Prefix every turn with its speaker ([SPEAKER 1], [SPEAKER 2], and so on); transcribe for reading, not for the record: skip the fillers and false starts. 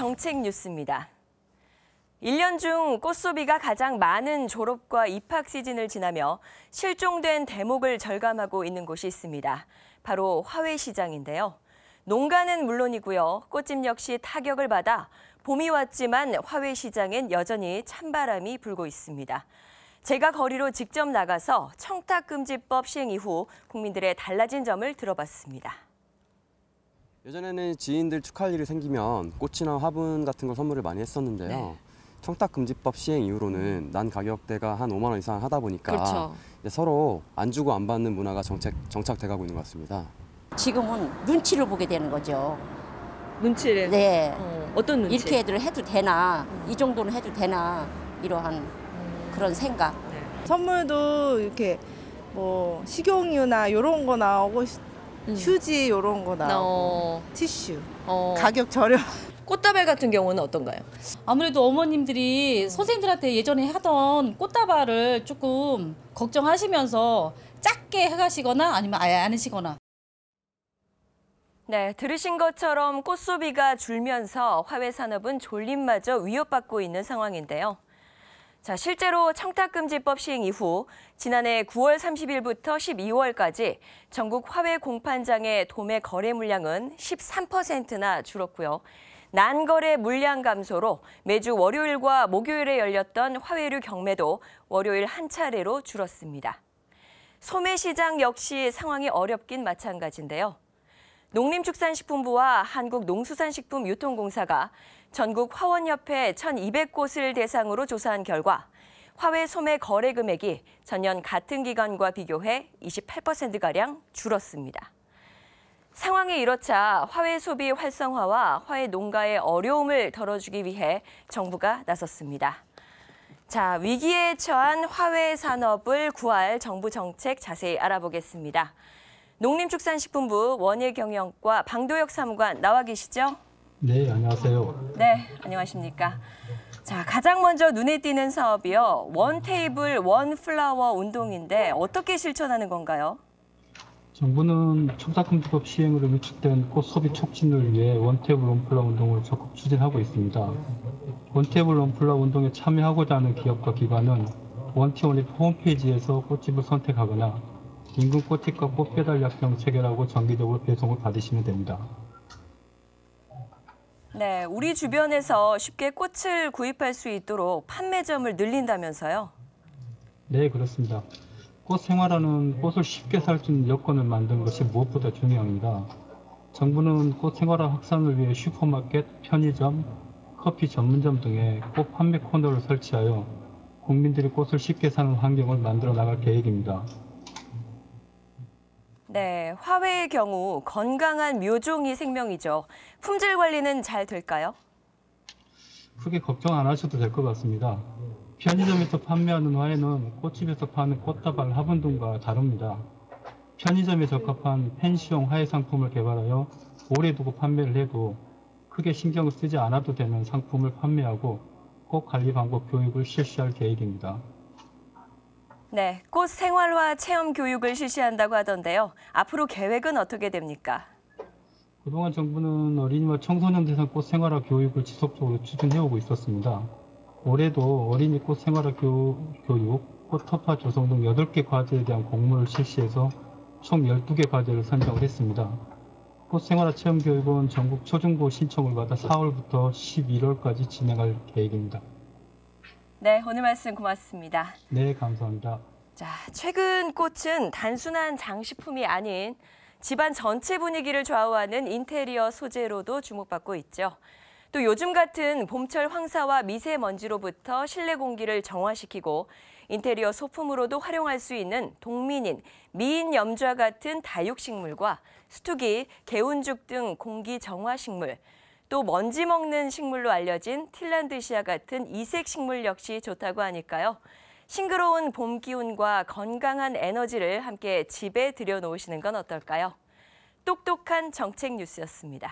[SPEAKER 1] 정책 뉴스입니다. 1년 중 꽃소비가 가장 많은 졸업과 입학 시즌을 지나며 실종된 대목을 절감하고 있는 곳이 있습니다. 바로 화훼시장인데요. 농가는 물론이고요. 꽃집 역시 타격을 받아 봄이 왔지만 화훼시장엔 여전히 찬바람이 불고 있습니다. 제가 거리로 직접 나가서 청탁금지법 시행 이후 국민들의 달라진 점을 들어봤습니다.
[SPEAKER 2] 예전에는 지인들 축하할 일이 생기면 꽃이나 화분 같은 걸 선물을 많이 했었는데요.
[SPEAKER 1] 네.
[SPEAKER 2] 청탁금지법 시행 이후로는 난 가격대가 한 5만 원 이상 하다 보니까
[SPEAKER 1] 그렇죠.
[SPEAKER 2] 서로 안 주고 안 받는 문화가 정착돼가고 있는 것 같습니다.
[SPEAKER 3] 지금은 눈치를 보게 되는 거죠.
[SPEAKER 1] 눈치를?
[SPEAKER 3] 네.
[SPEAKER 1] 어떤 눈치?
[SPEAKER 3] 이렇게 애들 해도 되나, 이 정도는 해도 되나, 이러한 그런 생각.
[SPEAKER 1] 네.
[SPEAKER 4] 선물도 이렇게 뭐 식용유나 이런 거 나오고 휴지 이런 거 나오고 티슈 가격 저렴.
[SPEAKER 1] 꽃다발 같은 경우는 어떤가요?
[SPEAKER 5] 아무래도 어머님들이 선생님들한테 예전에 하던 꽃다발을 조금 걱정하시면서 작게 해가시거나 아니면 아예 안 하시거나.
[SPEAKER 1] 네, 들으신 것처럼 꽃소비가 줄면서 화훼산업은 졸림마저 위협받고 있는 상황인데요. 자, 실제로 청탁금지법 시행 이후 지난해 9월 30일부터 12월까지 전국 화훼 공판장의 도매 거래 물량은 13%나 줄었고요. 난거래 물량 감소로 매주 월요일과 목요일에 열렸던 화훼류 경매도 월요일 한 차례로 줄었습니다. 소매시장 역시 상황이 어렵긴 마찬가지인데요. 농림축산식품부와 한국농수산식품유통공사가 전국 화원협회 1,200곳을 대상으로 조사한 결과 화훼 소매 거래 금액이 전년 같은 기간과 비교해 28%가량 줄었습니다. 상황이 이렇자 화훼 소비 활성화와 화훼 농가의 어려움을 덜어주기 위해 정부가 나섰습니다. 자, 위기에 처한 화훼 산업을 구할 정부 정책 자세히 알아보겠습니다. 농림축산식품부 원예경영과 방도혁 사무관 나와 계시죠?
[SPEAKER 6] 네, 안녕하세요.
[SPEAKER 1] 네, 안녕하십니까. 자, 가장 먼저 눈에 띄는 사업이요. 원 테이블, 원 플라워 운동인데 어떻게 실천하는 건가요?
[SPEAKER 6] 정부는 청탁금지법 시행으로 위축된 꽃 소비 촉진을 위해 원테이블 원플라워 운동을 적극 추진하고 있습니다. 원테이블 원플라워 운동에 참여하고자 하는 기업과 기관은 원티원립 홈페이지에서 꽃집을 선택하거나 인근 꽃집과 꽃배달 약정 체결하고 정기적으로 배송을 받으시면 됩니다.
[SPEAKER 1] 네, 우리 주변에서 쉽게 꽃을 구입할 수 있도록 판매점을 늘린다면서요?
[SPEAKER 6] 네, 그렇습니다. 꽃 생활화는 꽃을 쉽게 살 수 있는 여건을 만드는 것이 무엇보다 중요합니다. 정부는 꽃 생활화 확산을 위해 슈퍼마켓, 편의점, 커피 전문점 등의 꽃 판매 코너를 설치하여 국민들이 꽃을 쉽게 사는 환경을 만들어 나갈 계획입니다.
[SPEAKER 1] 네, 화훼의 경우 건강한 묘종이 생명이죠. 품질 관리는 잘 될까요?
[SPEAKER 6] 크게 걱정 안 하셔도 될 것 같습니다. 편의점에서 판매하는 화훼는 꽃집에서 파는 꽃다발 화분 등과 다릅니다. 편의점에 적합한 펜시용 화훼 상품을 개발하여 오래 두고 판매를 해도 크게 신경을 쓰지 않아도 되는 상품을 판매하고 꽃 관리 방법 교육을 실시할 계획입니다.
[SPEAKER 1] 네, 꽃 생활화 체험 교육을 실시한다고 하던데요. 앞으로 계획은 어떻게 됩니까?
[SPEAKER 6] 그동안 정부는 어린이와 청소년 대상 꽃 생활화 교육을 지속적으로 추진해오고 있었습니다. 올해도 어린이 꽃 생활화 교육, 꽃 터파 조성 등 8개 과제에 대한 공모를 실시해서 총 12개 과제를 선정을 했습니다. 꽃 생활화 체험 교육은 전국 초중고 신청을 받아 4월부터 11월까지 진행할 계획입니다.
[SPEAKER 1] 네, 오늘 말씀 고맙습니다.
[SPEAKER 6] 네, 감사합니다.
[SPEAKER 1] 자, 최근 꽃은 단순한 장식품이 아닌 집안 전체 분위기를 좌우하는 인테리어 소재로도 주목받고 있죠. 또 요즘 같은 봄철 황사와 미세먼지로부터 실내 공기를 정화시키고 인테리어 소품으로도 활용할 수 있는 동민인, 미인염좌 같은 다육식물과 수투기, 개운죽 등 공기 정화식물, 또 먼지 먹는 식물로 알려진 틸란드시아 같은 이색 식물 역시 좋다고 하니까요. 싱그러운 봄 기운과 건강한 에너지를 함께 집에 들여놓으시는 건 어떨까요? 똑똑한 정책 뉴스였습니다.